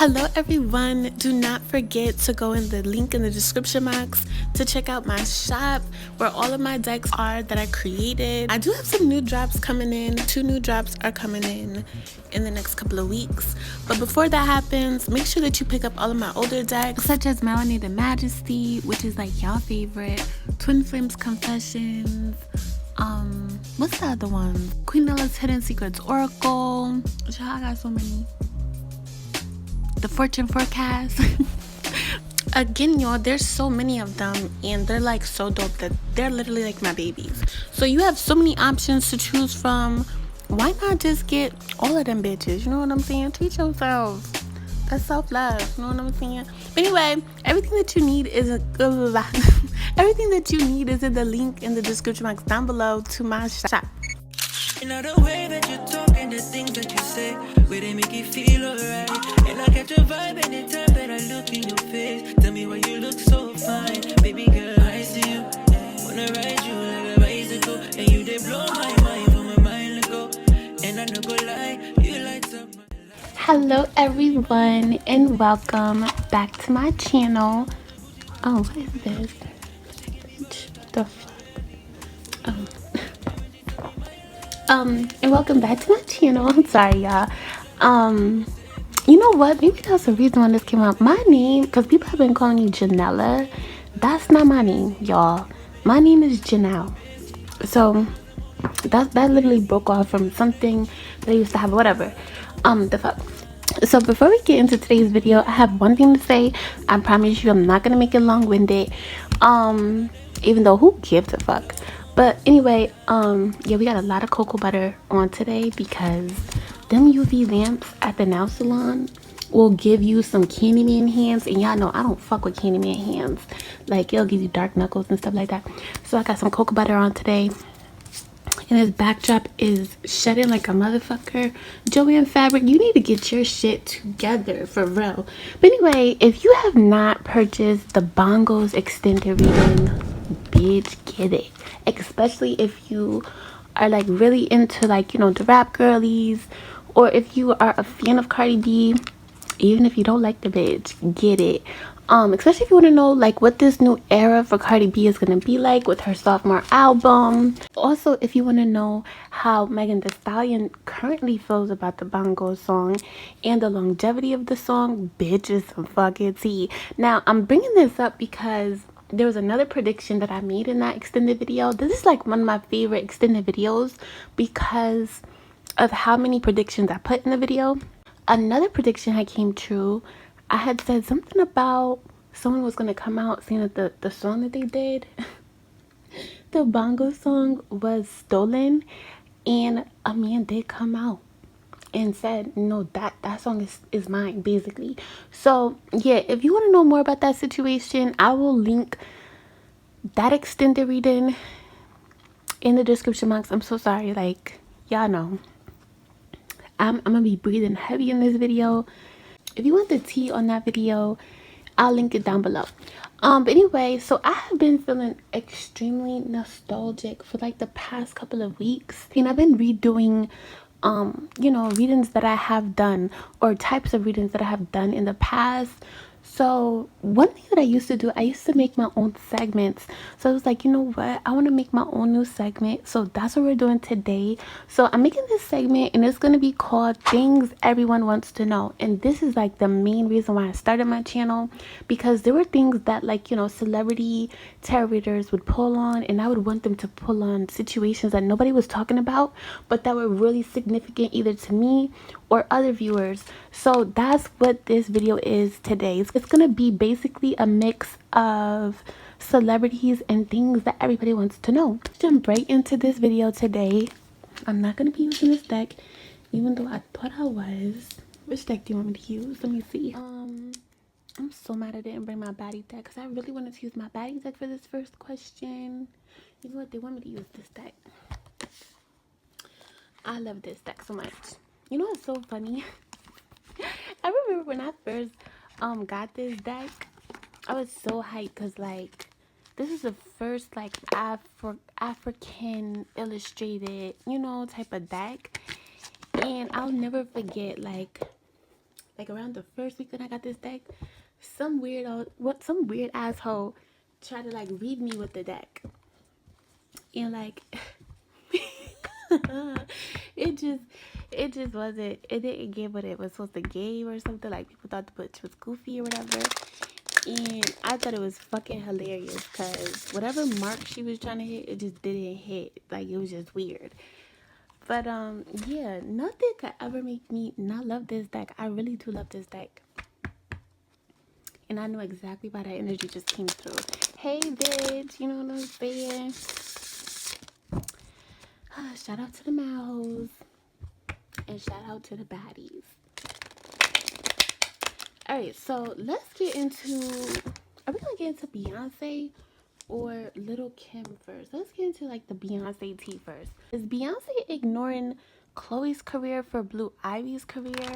Hello everyone, do not forget to go in the link in the description box to check out my shop where all of my decks are that I created. I do have some new drops coming in. 2 new drops are coming in the next couple of weeks. But before that happens, make sure that you pick up all of my older decks such as MELANATED and MAJESTY, which is like y'all favorite, TWINFLAME's Confessions, what's the other one? Queen NELLA'S Hidden Secrets Oracle. Y'all, I got so many. The Fortune Forecast. Again, y'all, there's so many of them and they're like so dope that they're literally like my babies. So you have so many options to choose from. Why not just get all of them bitches? You know what I'm saying? Treat yourself. That's self-love. You know what I'm saying? But anyway, everything that you need is everything that you need is in the link in the description box down below to my shop. You know the way that you talk and the things that you say, where they make you feel alright. And I catch a vibe anytime that I look in your face. Tell me why you look so fine, baby girl. I see you, wanna ride you like a bicycle, and you they blow my mind from my mind ago. And I no go lie, you light up my life. Hello everyone and welcome back to my channel. Oh, what is this? What the fuck? And welcome back to my channel. I'm sorry, y'all. You know what? Maybe that's the reason why this came out. My name, because people have been calling me Janella. That's not my name, y'all. My name is Janelle. So that literally broke off from something that I used to have, whatever. The fuck. So before we get into today's video, I have one thing to say. I promise you I'm not gonna make it long-winded. Even though who gives a fuck? But anyway, yeah, we got a lot of cocoa butter on today because them UV lamps at the nail salon will give you some Candyman hands, and y'all know I don't fuck with Candyman hands. Like, it'll give you dark knuckles and stuff like that. So I got some cocoa butter on today. And this backdrop is shedding like a motherfucker. Joanne Fabric, you need to get your shit together for real. But anyway, if you have not purchased the Bongos extended reading, bitch, get it. Especially if you are like really into like, you know, the rap girlies, or if you are a fan of Cardi B. Even if you don't like the bitch, get it. Especially if you want to know like what this new era for Cardi B is gonna be like with her sophomore album. Also, if you want to know how Megan Thee Stallion currently feels about the Bongo song and the longevity of the song, bitch, is some fucking tea. Now, I'm bringing this up because there was another prediction that I made in that extended video. This is like one of my favorite extended videos because of how many predictions I put in the video. Another prediction had came true. I had said something about someone was going to come out saying that the song that they did, the Bongo song, was stolen, and a man did come out and said, no, that song is mine, basically. So yeah, if you want to know more about that situation, I will link that extended reading in the description box. I'm so sorry, like, y'all know I'm gonna be breathing heavy in this video. If you want the tea on that video, I'll link it down below. But anyway, so I have been feeling extremely nostalgic for like the past couple of weeks, and I've been redoing you know, readings that I have done, or types of readings that I have done in the past. So one thing that I used to do, I used to make my own segments. So I was like, you know what, I want to make my own new segment. So that's what we're doing today. So I'm making this segment and it's going to be called Things Everyone Wants to Know. And this is like the main reason why I started my channel, because there were things that, like, you know, celebrity tarot readers would pull on, and I would want them to pull on situations that nobody was talking about, but that were really significant either to me or other viewers. So that's what this video is today. It's gonna be basically a mix of celebrities and things that everybody wants to know. Jump right into this video today. I'm not gonna be using this deck, even though I thought I was. Which deck do you want me to use? Let me see. I'm so mad I didn't bring my baddie deck, because I really wanted to use my baddie deck for this first question. You know what? They want me to use this deck. I love this deck so much. You know what's so funny? I remember when I first got this deck, I was so hyped because, like, this is the first like African illustrated, you know, type of deck. And I'll never forget, like like around the first week when I got this deck, some weird asshole tried to like read me with the deck, and like it just wasn't, it didn't give what it was supposed to give or something. Like people thought the butch was goofy or whatever, and I thought it was fucking hilarious because whatever mark she was trying to hit, it just didn't hit. Like it was just weird. But yeah, nothing could ever make me not love this deck. I really do love this deck. And I know exactly why that energy just came through. Hey bitch, you know what I'm saying? Shout out to the mouths. And shout out to the baddies. Alright, so let's get into, are we gonna get into Beyonce or Lil Kim first? Let's get into like the Beyonce tea first. Is Beyonce ignoring Chloe's career for Blue Ivy's career?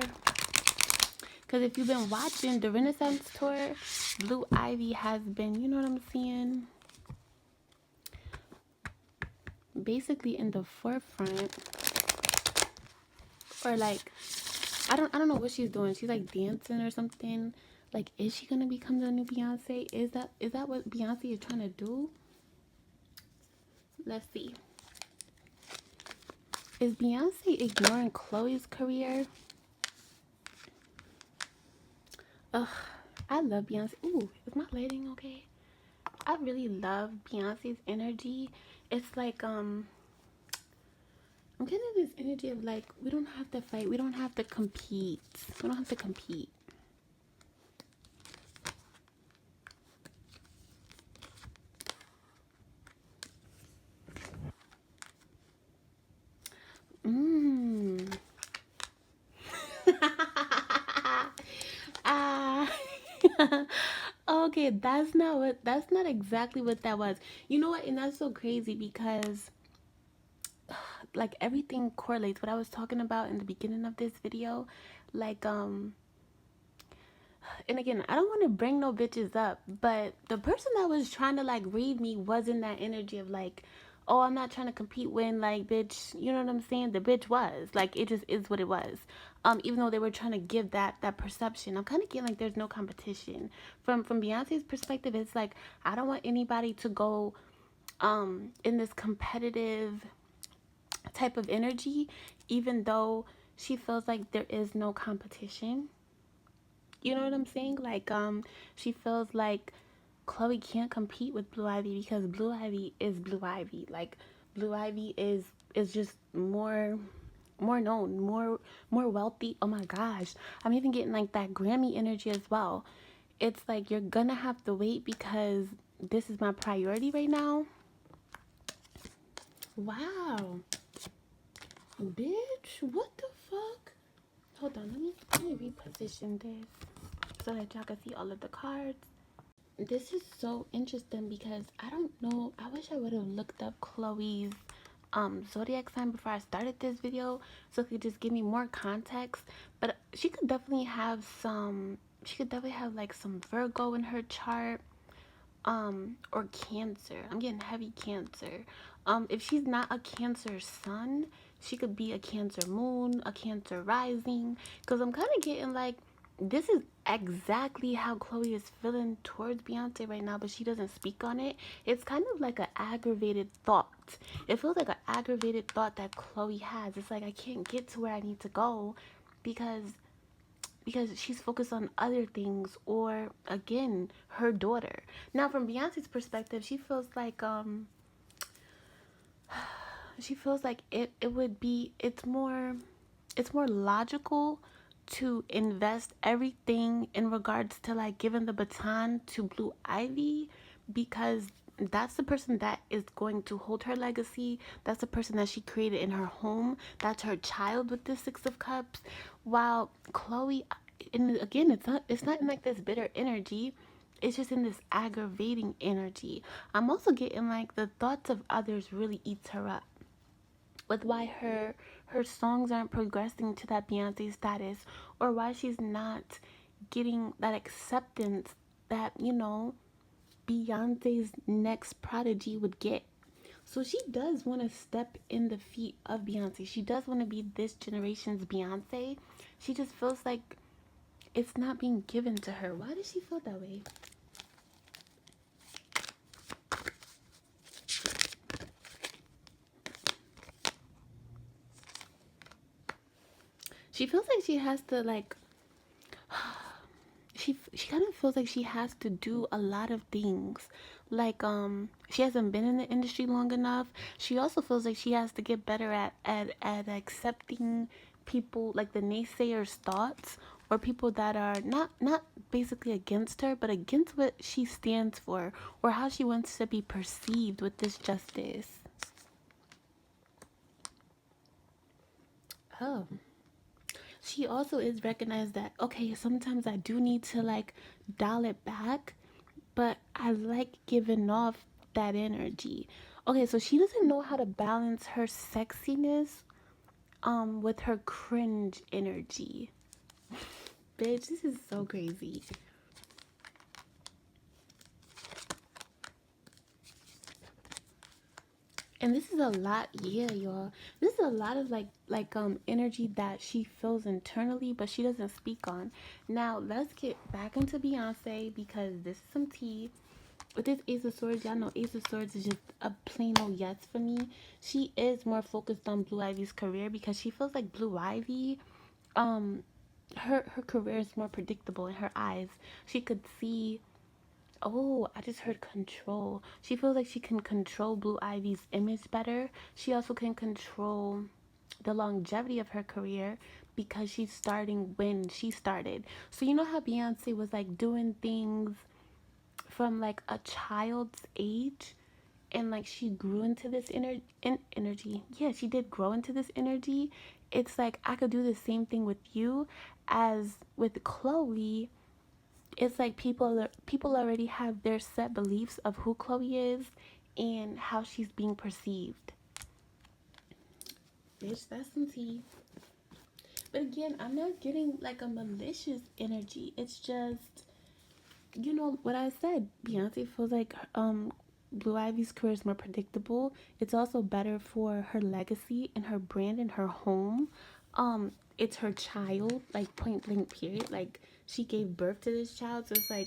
Because if you've been watching the Renaissance tour, Blue Ivy has been, you know what I'm saying, basically in the forefront. Or like, I don't know what she's doing. She's like dancing or something. Like, is she gonna become the new Beyonce? Is that what Beyonce is trying to do? Let's see. Is Beyonce ignoring Chloe's career? Ugh, I love Beyonce. Ooh, is my lighting okay? I really love Beyonce's energy. It's like I'm getting this energy of like, we don't have to fight, we don't have to compete. We don't have to compete. Ah. Okay, that's not exactly what that was. You know what? And that's so crazy because like everything correlates. What I was talking about in the beginning of this video, like and again, I don't want to bring no bitches up, but the person that was trying to like read me was in that energy of like, oh, I'm not trying to compete when like, bitch, you know what I'm saying? The bitch was like, it just is what it was. Even though they were trying to give that perception, I'm kind of getting like there's no competition. From Beyonce's perspective, it's like I don't want anybody to go in this competitive type of energy, even though she feels like there is no competition. You know what I'm saying? Like, she feels like Chloe can't compete with Blue Ivy because Blue Ivy is Blue Ivy. Like, Blue Ivy is just more known, more wealthy. Oh my gosh, I'm even getting like that Grammy energy as well. It's like you're gonna have to wait because this is my priority right now. Wow, bitch, what the fuck? Hold on, let me reposition this so that y'all can see all of the cards. This is so interesting because I don't know, I wish I would have looked up Chloe's zodiac sign before I started this video so it could just give me more context. But she could definitely have like some Virgo in her chart, or Cancer. I'm getting heavy Cancer. If she's not a Cancer sun, she could be a Cancer moon, a Cancer rising, because I'm kind of getting like this is exactly how Chloe is feeling towards Beyonce right now, but she doesn't speak on it. It's kind of like an aggravated thought. It feels like an aggravated thought that Chloe has. It's like I can't get to where I need to go because she's focused on other things, or again, her daughter. Now from Beyonce's perspective, she feels like it would be, it's more logical to invest everything in regards to like giving the baton to Blue Ivy, because that's the person that is going to hold her legacy. That's the person that she created in her home. That's her child with the Six of Cups. While Chloe, and again, it's not in like this bitter energy. It's just in this aggravating energy. I'm also getting like the thoughts of others really eats her up, with why her songs aren't progressing to that Beyonce status, or why she's not getting that acceptance that, you know, Beyonce's next prodigy would get. So she does want to step in the feet of Beyonce. She does want to be this generation's Beyonce. She just feels like it's not being given to her. Why does she feel that way? She feels like she has to like she kind of feels like she has to do a lot of things. Like she hasn't been in the industry long enough. She also feels like she has to get better at accepting people, like the naysayers' thoughts, or people that are not basically against her, but against what she stands for or how she wants to be perceived with this justice. Oh. She also is recognized that, okay, sometimes I do need to like dial it back, but I like giving off that energy. Okay, so she doesn't know how to balance her sexiness with her cringe energy. Bitch, this is so crazy. And this is a lot, yeah, y'all. This is a lot of energy that she feels internally, but she doesn't speak on. Now let's get back into Beyonce because this is some tea. With this Ace of Swords, y'all know Ace of Swords is just a plain old yes for me. She is more focused on Blue Ivy's career because she feels like Blue Ivy, um, her career is more predictable in her eyes. She could see. Oh, I just heard control. She feels like she can control Blue Ivy's image better. She also can control the longevity of her career because she's starting when she started. So you know how Beyonce was like doing things from like a child's age, and like she grew into this energy. Yeah, she did grow into this energy. It's like I could do the same thing with you as with Chloe. It's like people already have their set beliefs of who Chloe is and how she's being perceived. Bitch, that's some tea. But again, I'm not getting like a malicious energy. It's just, you know what I said. Beyonce feels like Blue Ivy's career is more predictable. It's also better for her legacy and her brand and her home. It's her child, like point blank period. Like she gave birth to this child, so it's like,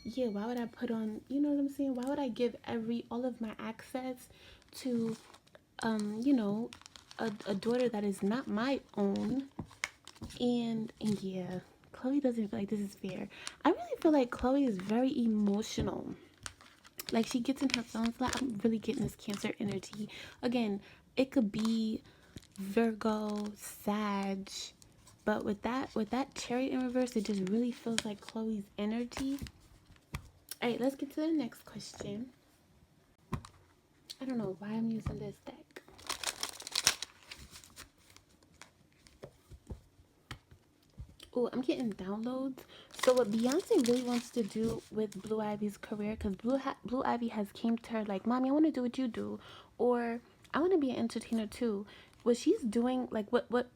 yeah, why would I put on, you know what I'm saying? Why would I give all of my access to you know, a daughter that is not my own? And yeah, Chloe doesn't feel like this is fair. I really feel like Chloe is very emotional. Like she gets in her feelings a lot. I'm really getting this Cancer energy. Again, it could be Virgo, Sag, but with that chariot in reverse, it just really feels like Chloe's energy. Alright, let's get to the next question. I don't know why I'm using this deck. Oh, I'm getting downloads. So what Beyonce really wants to do with Blue Ivy's career, because Blue Ivy has came to her like, Mommy, I want to do what you do, or I want to be an entertainer too. What she's doing, like what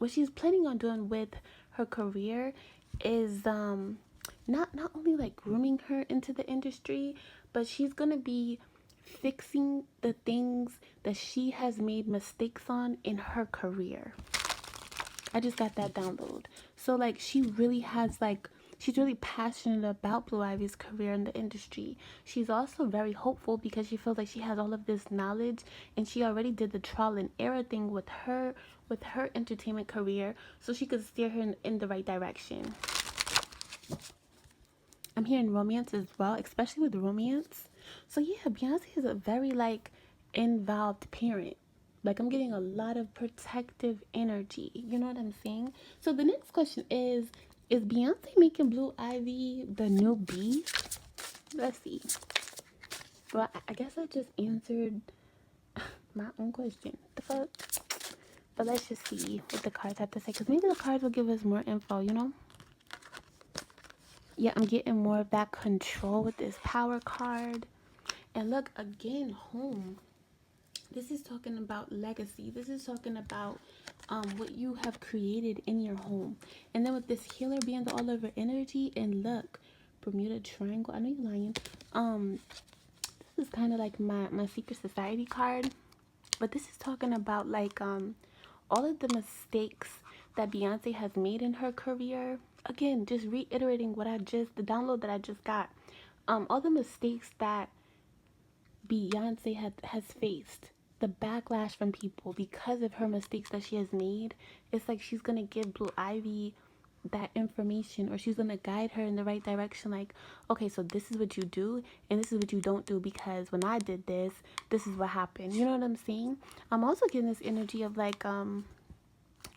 she's planning on doing with her career is not only like grooming her into the industry, but she's gonna be fixing the things that she has made mistakes on in her career. I just got that download. So like she really has like she's really passionate about Blue Ivy's career in the industry. She's also very hopeful because she feels like she has all of this knowledge and she already did the trial and error thing with her entertainment career, so she could steer her in the right direction. I'm hearing romance as well, especially with romance. So yeah, Beyonce is a very like involved parent. Like I'm getting a lot of protective energy. You know what I'm saying? So the next question is Beyonce making Blue Ivy the new B? Let's see. Well, I guess I just answered my own question. The fuck? But let's just see what the cards have to say, because maybe the cards will give us more info, you know? Yeah, I'm getting more of that control with this power card. And look, again, home. This is talking about legacy. This is talking about what you have created in your home. And then with this healer being the all over energy, and look, Bermuda Triangle. I know you're lying. This is kind of like my secret society card, but this is talking about like all of the mistakes that Beyonce has made in her career. again, just reiterating the download that I just got. All the mistakes that Beyonce has faced, the backlash from people because of her mistakes that she has made. It's like she's gonna give Blue Ivy that information, or she's gonna guide her in the right direction. Like, okay, so this is what you do, and this is what you don't do, because when I did this, this is what happened. You know what I'm saying? I'm also getting this energy of like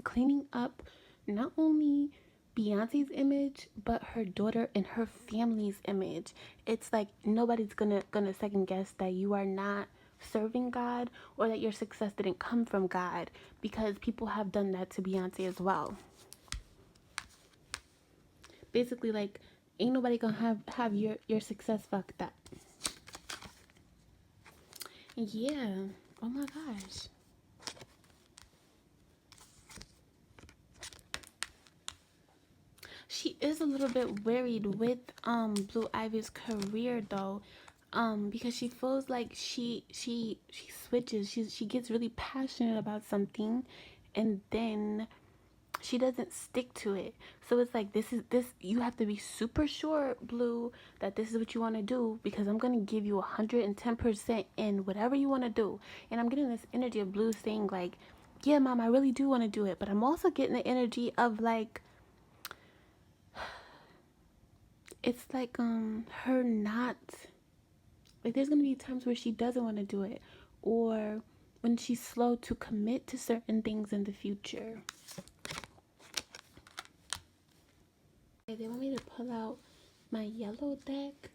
cleaning up not only Beyonce's image but her daughter and her family's image. It's like nobody's gonna second guess that you are not serving God, or that your success didn't come from God, because people have done that to Beyonce as well. Basically, like, ain't nobody gonna have your success fucked up. Yeah. Oh my gosh. She is a little bit worried with Blue Ivy's career though, because she feels like she switches. She gets really passionate about something, and then she doesn't stick to it. So it's like, this you have to be super sure, Blue, that this is what you want to do, because I'm gonna give you 110% in whatever you want to do. And I'm getting this energy of Blue saying like, yeah, Mom, I really do want to do it. But I'm also getting the energy of like, it's like her not, like, there's gonna be times where she doesn't want to do it, or when she's slow to commit to certain things in the future. Okay, they want me to pull out my yellow deck,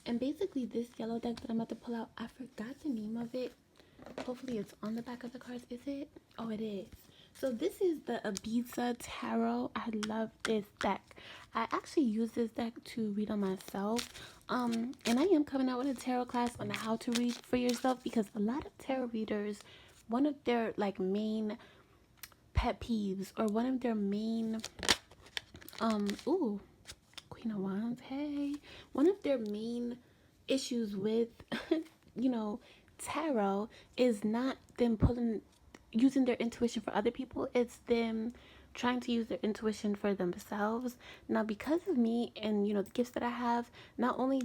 and basically this yellow deck that I'm about to pull out, I forgot the name of it. Hopefully it's on the back of the cards. Is it? Oh, it is. So this is the Ibiza Tarot. I love this deck. I actually use this deck to read on myself. And I am coming out with a tarot class on how to read for yourself, because a lot of tarot readers, one of their like main pet peeves, or one of their main ooh, Queen of Wands, hey. One of their main issues with you know, tarot is not them using their intuition for other people. It's them trying to use their intuition for themselves. Now, because of me and, you know, the gifts that I have, not only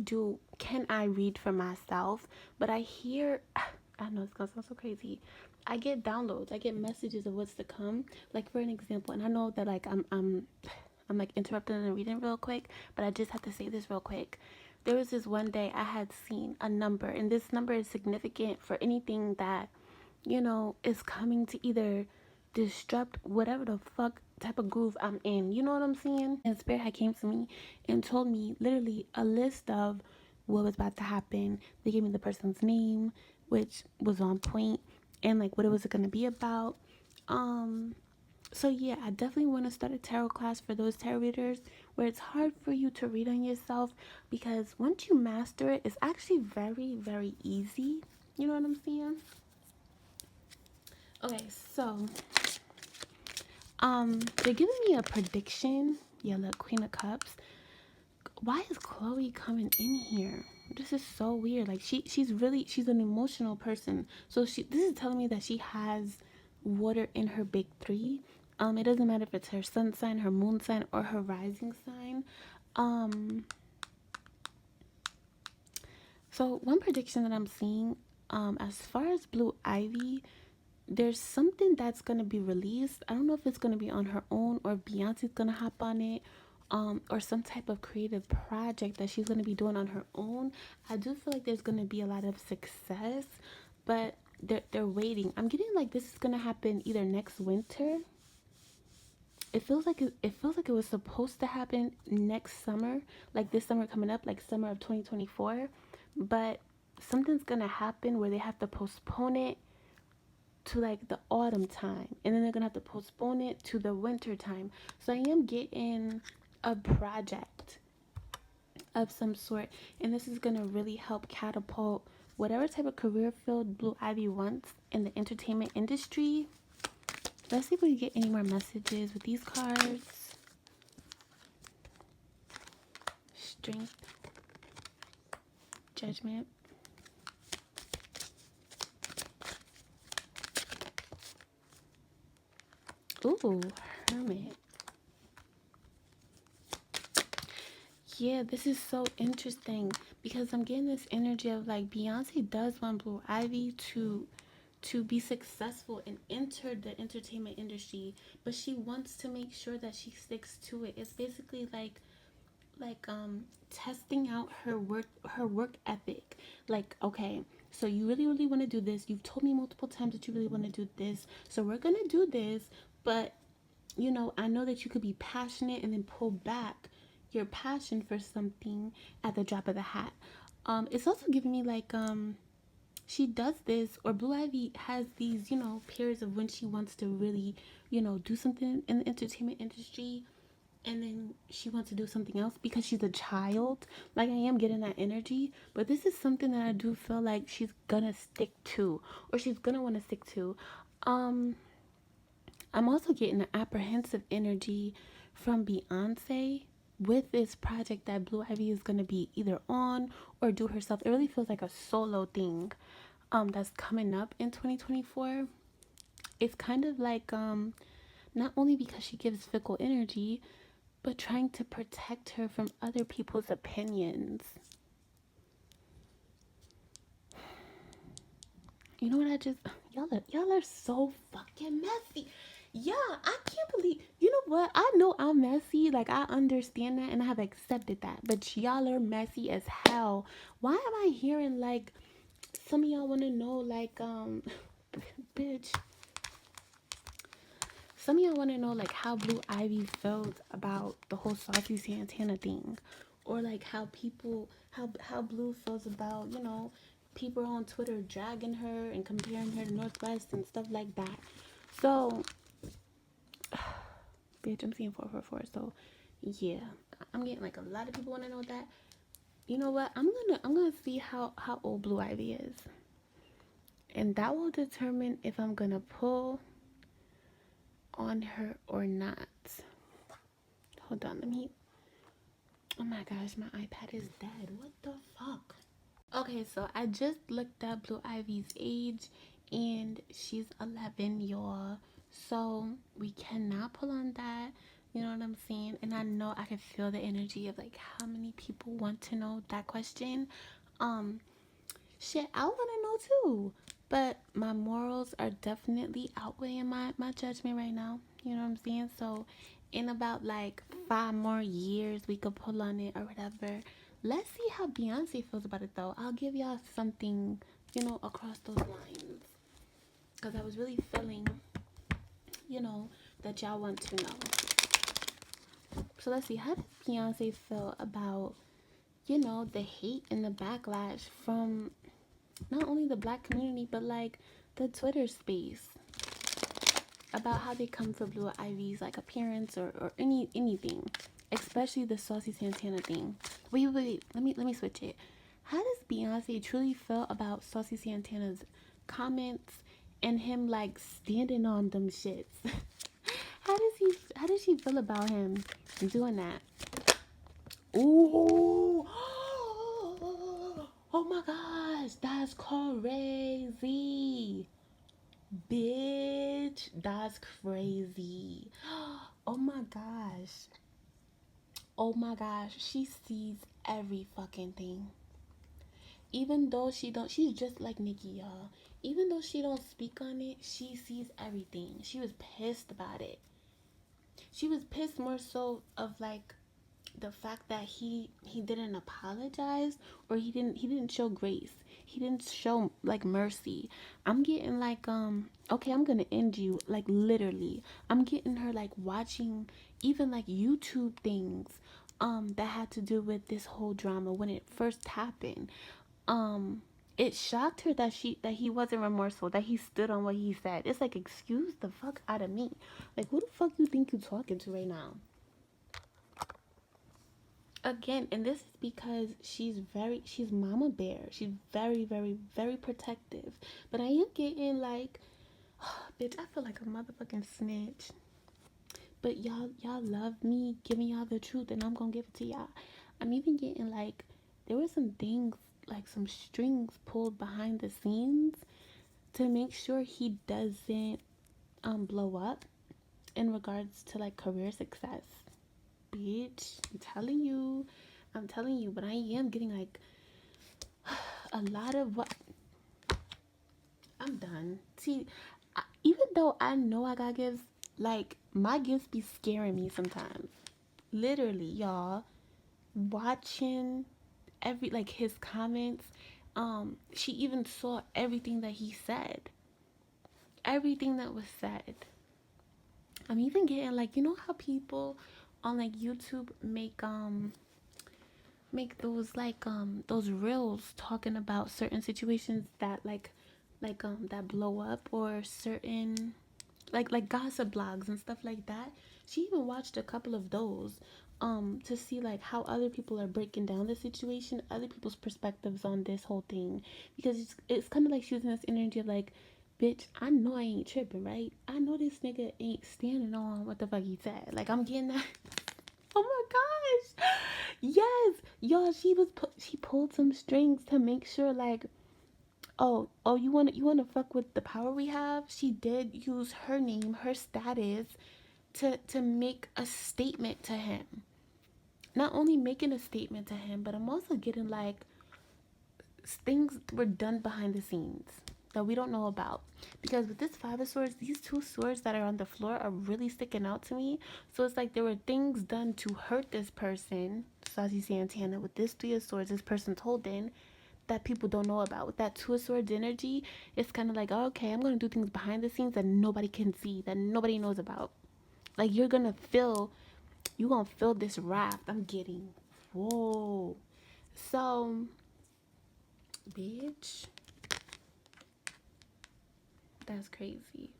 can I read for myself, but I hear, I know it's gonna sound so crazy, I get downloads, I get messages of what's to come. Like, for an example, and I know that like I'm like interrupting and reading real quick, but I just have to say this real quick. There was this one day I had seen a number, and this number is significant for anything that, you know, is coming to either disrupt whatever the fuck type of groove I'm in. You know what I'm saying? And Spirit had came to me and told me literally a list of what was about to happen. They gave me the person's name, which was on point, and like what it was going to be about. So yeah, I definitely want to start a tarot class for those tarot readers where it's hard for you to read on yourself, because once you master it, it's actually very, very easy. You know what I'm saying? Okay, so they're giving me a prediction. Yeah, look, Queen of Cups. Why is Chloe coming in here? This is so weird. Like she's an emotional person. So this is telling me that she has water in her big three. It doesn't matter if it's her sun sign, her moon sign, or her rising sign. So one prediction that I'm seeing, as far as Blue Ivy, there's something that's gonna be released. I don't know if it's gonna be on her own, or if Beyonce's gonna hop on it, or some type of creative project that she's gonna be doing on her own. I do feel like there's gonna be a lot of success, but they're waiting. I'm getting like this is gonna happen either next winter. It feels like it was supposed to happen next summer, like this summer coming up, like summer of 2024. But something's gonna happen where they have to postpone it to like the autumn time, and then they're gonna have to postpone it to the winter time. So I am getting a project of some sort, and this is gonna really help catapult whatever type of career field Blue Ivy wants in the entertainment industry. Let's see if we get any more messages with these cards. Strength, Judgment, ooh, Hermit. Yeah, this is so interesting because I'm getting this energy of like Beyonce does want Blue Ivy to be successful and enter the entertainment industry, but she wants to make sure that she sticks to it. It's basically like testing out her work ethic. Like, okay, so you really want to do this. You've told me multiple times that you really want to do this. So we're going to do this, but I know that you could be passionate and then pull back your passion for something at the drop of the hat. It's also giving me like she does this, or Blue Ivy has these periods of when she wants to really do something in the entertainment industry, and then she wants to do something else because she's a child. Like, I am getting that energy, but this is something that I do feel like she's gonna stick to, or she's gonna want to stick to. um I'm also getting an apprehensive energy from Beyonce with this project that Blue Ivy is going to be either on or do herself. It really feels like a solo thing that's coming up in 2024. It's kind of like not only because she gives fickle energy, but trying to protect her from other people's opinions. You know what I just y'all are so fucking messy. Yeah, I can't believe. You know what? I know I'm messy. Like, I understand that and I have accepted that. But y'all are messy as hell. Why am I hearing like some of y'all want to know like bitch. Some of y'all want to know like how Blue Ivy felt about the whole Saucy Santana thing, or like how Blue feels about people on Twitter dragging her and comparing her to Northwest and stuff like that. So, bitch, I'm seeing 444. So, yeah, I'm getting like a lot of people want to know that. You know what? I'm gonna see how old Blue Ivy is, and that will determine if I'm gonna pull on her or not. Hold on, let me. Oh my gosh, my iPad is dead. What the fuck? Okay, so I just looked up Blue Ivy's age, and she's 11, y'all. So we cannot pull on that. You know what I'm saying? And I know I can feel the energy of like how many people want to know that question. Um, Shit, I want to know too. But my morals are definitely outweighing my judgment right now. You know what I'm saying? So, in about like 5 more years, we could pull on it or whatever. Let's see how Beyonce feels about it though. I'll give y'all something, across those lines. Because I was really feeling, that y'all want to know. So, let's see. How does Beyonce feel about, the hate and the backlash from not only the black community, but like the Twitter space about how they come for Blue Ivy's like appearance or anything, especially the Saucy Santana thing. Wait, let me switch it. How does Beyonce truly feel about Saucy Santana's comments and him like standing on them shits? How does she feel about him doing that? Ooh. Oh my gosh, that's crazy. Bitch, that's crazy. Oh my gosh. Oh my gosh, she sees every fucking thing. Even though she's just like Nicki, y'all. Even though she don't speak on it, she sees everything. She was pissed about it. She was pissed more so of like the fact that he didn't apologize, or he didn't show grace. He didn't show like mercy. I'm getting like okay, I'm gonna end you, like literally. I'm getting her like watching even like YouTube things that had to do with this whole drama when it first happened. It shocked her that he wasn't remorseful, that he stood on what he said. It's like, excuse the fuck out of me. Like, who the fuck you think you talking to right now? Again, and this is because she's mama bear. She's very, very, very protective. But I am getting like, bitch, I feel like a motherfucking snitch. But y'all love me giving y'all the truth, and I'm gonna give it to y'all. I'm even getting like, there were some things, like some strings pulled behind the scenes to make sure he doesn't blow up in regards to like career success. Bitch, I'm telling you, I'm telling you, but I am getting like a lot of what. I'm done. See, even though I know I got gifts, like my gifts be scaring me sometimes. Literally, y'all, watching every like his comments. She even saw everything that he said. Everything that was said. I'm even getting like, you know how people on like YouTube make those reels talking about certain situations that that blow up, or certain like gossip blogs and stuff like that. She even watched a couple of those to see like how other people are breaking down the situation, other people's perspectives on this whole thing, because it's kind of like she was in this energy of like, bitch, I know I ain't tripping, right? I know this nigga ain't standing on what the fuck he said. Like, I'm getting that. Oh my gosh. Yes, y'all, she pulled some strings to make sure like, oh, you wanna fuck with the power we have? She did use her name, her status, to make a statement to him. Not only making a statement to him, but I'm also getting like things were done behind the scenes that we don't know about. Because with this Five of Swords, these two swords that are on the floor are really sticking out to me. So it's like there were things done to hurt this person, Saucy Santana, with this Three of Swords this person's holding, that people don't know about. With that Two of Swords energy, it's kind of like, oh, okay, I'm going to do things behind the scenes that nobody can see, that nobody knows about. Like, you're going to feel this wrath I'm getting. Whoa. So, bitch, that's crazy.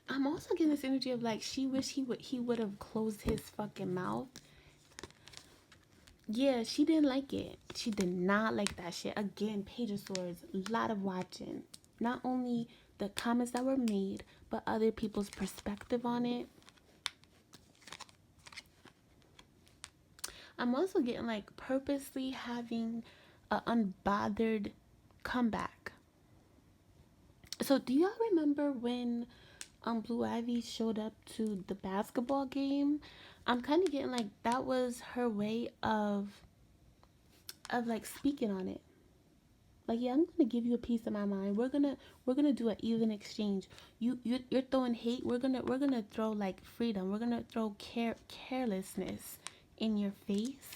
I'm also getting this energy of like, she wish he would have closed his fucking mouth. Yeah, she didn't like it. She did not like that shit. Again, Page of Swords, a lot of watching. Not only the comments that were made, but other people's perspective on it. I'm also getting like purposely having a unbothered comeback. So do y'all remember when Blue Ivy showed up to the basketball game? I'm kind of getting like that was her way of like speaking on it. Like, yeah, I'm gonna give you a piece of my mind. We're gonna do an even exchange. You're throwing hate. We're gonna throw like freedom. We're gonna throw carelessness in your face.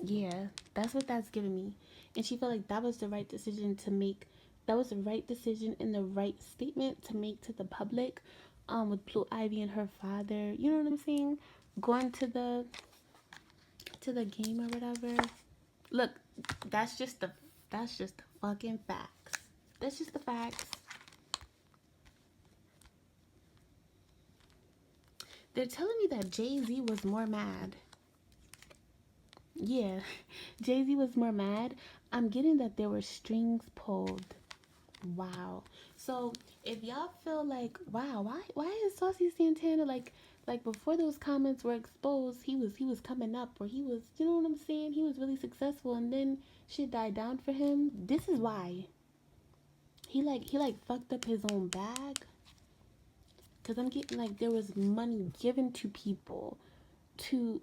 Yeah, that's what that's giving me. And she felt like that was the right decision to make. That was the right decision and the right statement to make to the public. With Blue Ivy and her father, you know what I'm saying? Going to the game or whatever. Look, that's just the fucking facts. That's just the facts. They're telling me that Jay-Z was more mad. Yeah, Jay-Z was more mad. I'm getting that there were strings pulled. Wow. So if y'all feel like, wow, why is Saucy Santana like before those comments were exposed, he was coming up, or he was, you know what I'm saying? He was really successful, and then shit died down for him. This is why. He fucked up his own bag. Cause I'm getting like there was money given to people to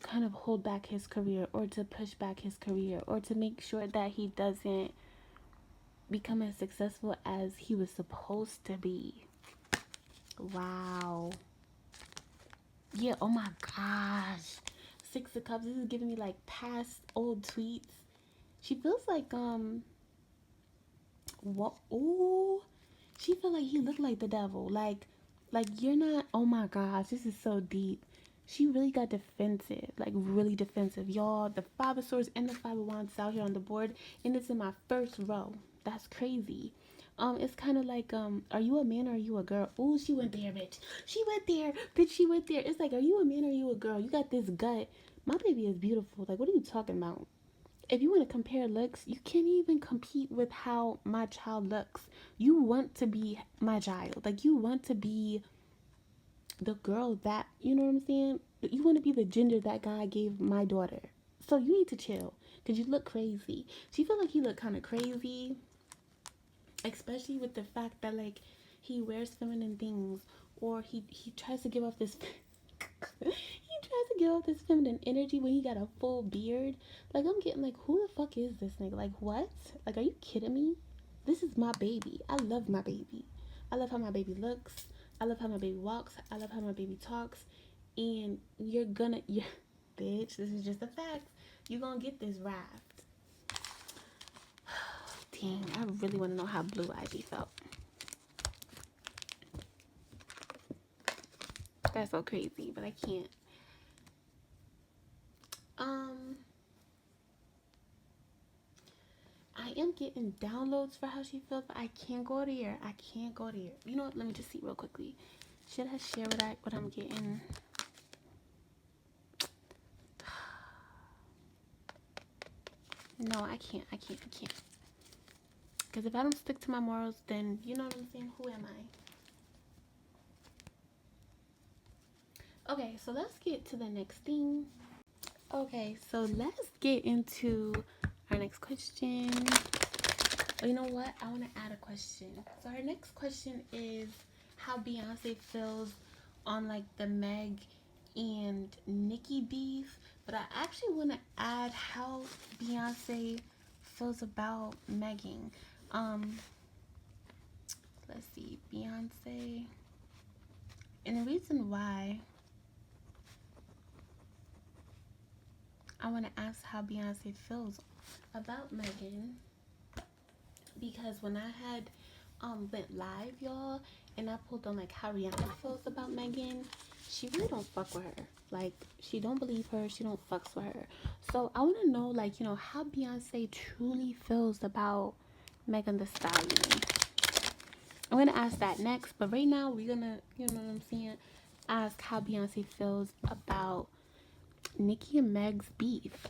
kind of hold back his career, or to push back his career, or to make sure that he doesn't become as successful as he was supposed to be. Wow. Yeah, oh my gosh. Six of Cups, this is giving me like past old tweets. She feels like what, oh, she felt like he looked like the devil. Like you're not, oh my gosh, this is so deep. She really got defensive, like really defensive. Y'all, the Five of Swords and the Five of Wands out here on the board, and it's in my first row. That's crazy. It's kind of like, are you a man or are you a girl? Oh, she went there, bitch. She went there, bitch. She went there. It's like, are you a man or are you a girl? You got this gut. My baby is beautiful. Like, what are you talking about? If you want to compare looks, you can't even compete with how my child looks. You want to be my child. Like, you want to be the girl that, you know what I'm saying? You want to be the gender that God gave my daughter. So you need to chill, because you look crazy. She felt like he looked kind of crazy, especially with the fact that like he wears feminine things, or he tries to give off this he tries to give off this feminine energy when he got a full beard. Like, I'm getting like, who the fuck is this nigga? Like, what? Like, are you kidding me? This is my baby. I love my baby. I love how my baby looks. I love how my baby walks. I love how my baby talks. And you're bitch, this is just a fact. You're gonna get this raft. Dang, I really want to know how Blue Ivy felt. That's so crazy, but I can't. I am getting downloads for how she feels, but I can't go there. I can't go there. You know what? Let me just see real quickly. Should I share what I'm getting? No, I can't. Because if I don't stick to my morals, then you know what I'm saying? Who am I? Okay, so let's get to the next thing. Okay, so let's get into our next question. Oh, you know what? I want to add a question. So our next question is how Beyonce feels on like the Meg and Nicki beef. But I actually want to add how Beyonce feels about Megan. Let's see, Beyonce. And the reason why I want to ask how Beyonce feels about Megan, because when I had went live, y'all, and I pulled on like how Rihanna feels about Megan, she really don't fuck with her. Like, she don't believe her, she don't fucks with her. So I want to know, like, you know, how Beyonce truly feels about Megan Thee Stallion. I'm gonna ask that next, but right now we're gonna, you know what I'm saying, ask how Beyonce feels about Nicki and Meg's beef.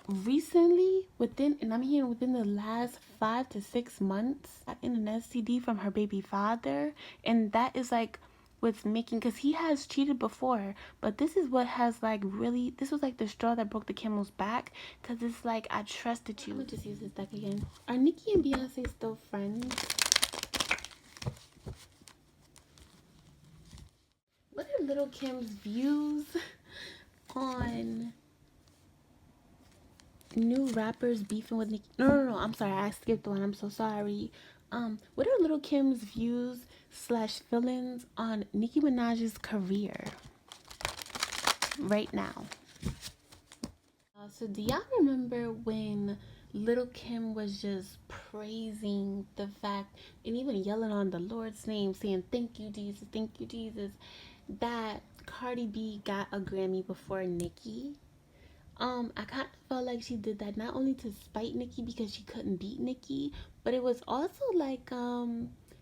Recently, within the last 5 to 6 months, I got an STD from her baby father, and that is like what's making, because he has cheated before, but this is what has like really, this was like the straw that broke the camel's back, because it's like, I trusted you. Let me just use this deck again. Are Nicki and Beyonce still friends? What are Lil Kim's views on new rappers beefing with Nicki? No, I'm sorry, I skipped one. I'm so sorry. What are Lil Kim's views / feelings on Nicki Minaj's career right now? So do y'all remember when Lil Kim was just praising the fact and even yelling on the Lord's name, saying thank you Jesus, that Cardi B got a Grammy before Nicki? I kind of felt like she did that not only to spite Nicki because she couldn't beat Nicki, but it was also like,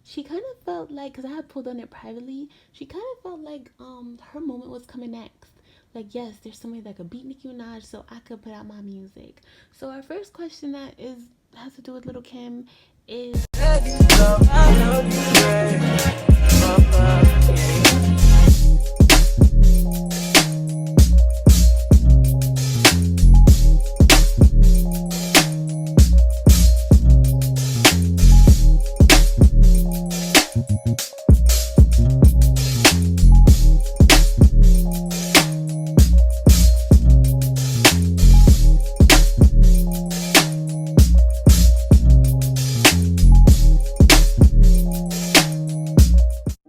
she kind of felt like, because I had pulled on it privately, she kind of felt like, her moment was coming next. Like, yes, there's somebody that could beat Nicki Minaj, so I could put out my music. So our first question that has to do with Lil Kim is,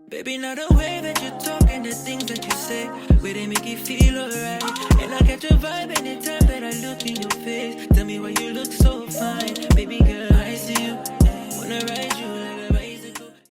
Baby, not the way that you talk and the things that you say, where they make you feel alright. And I catch a vibe anytime that I look in your face. Tell me why you look so fine, baby girl.